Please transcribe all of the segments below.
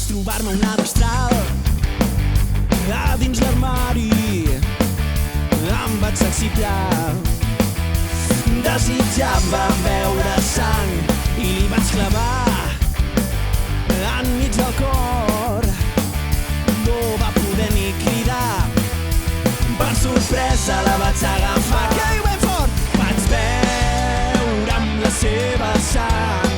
trobar-me una destral a dins l'armari. Em vaig excitar, desitjava veure sang i li vaig clavar enmig del cor. No va poder ni cridar, per sorpresa la vaig agafar. Que diu ben fort! Vaig veure amb la seva sang,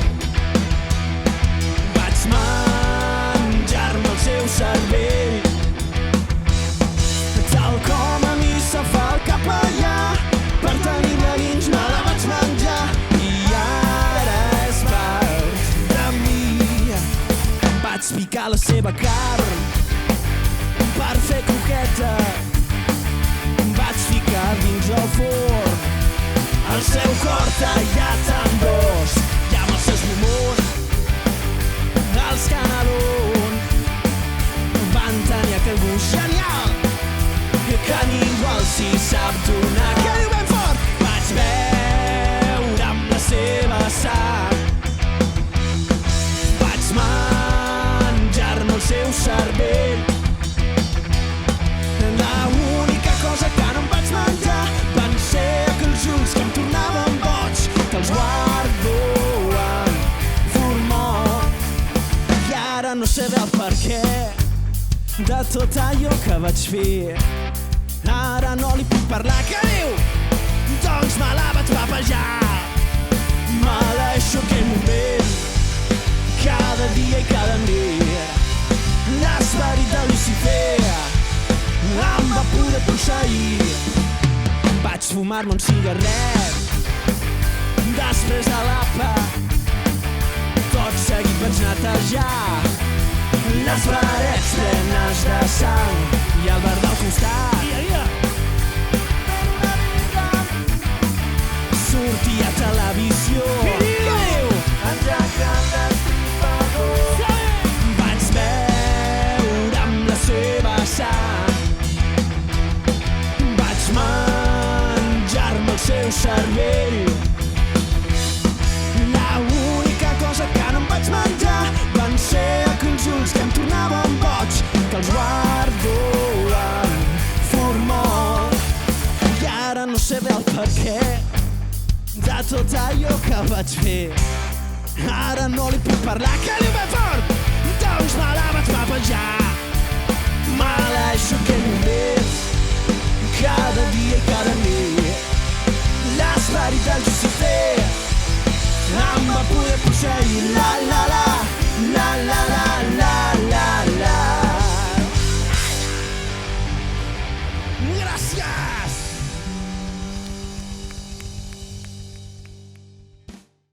vaig menjar-me el seu cervell, tal com a mi se fa el capellà. Per tenir-la dins me la vaig menjar i ara és part de mi. Vaig picar la seva carn per fer croqueta, vaig ficar dins el forn el seu cor tallat en dos i amb els seus pulmons els canelons van tenir aquell gust genial que ningú els hi sap donar. Que diu ben fort! Vaig veure amb la seva sang, vaig menjar-me el seu cervell. L'única cosa que no em vaig menjar van ser aquells ulls que em tornaven boig, que els guardo en formol. I ara no sé bé el perquè de tot allò que vaig fer. Ara no li puc parlar. Què diu? Doncs me la vaig papejar. M'aleixo aquell moment cada dia i cada nit. L'esperit de Lucifer em va poder posseir. Vaig fumar-me un cigarret, després de l'apa tot seguit vaig netejar les parets plenes de sang i el bar del costat sortia a televisió. Què diu? Engegant l'estripador. Vaig veure amb la seva sang, vaig menjar-me el seu cervell. L'única cosa que no em vaig menjar van ser aquells ulls que em tornaven boig, que els guardo en formol. I ara no sé bé el perquè de tot allò que vaig fer. Ara no li puc parlar. Que diu ben fort? Doncs me la vaig papejar. M'aleixo aquell moment cada dia i cada nit. L'esperit del Lucifer em va poder posseir. La la la, la la la la la la. Gràcies!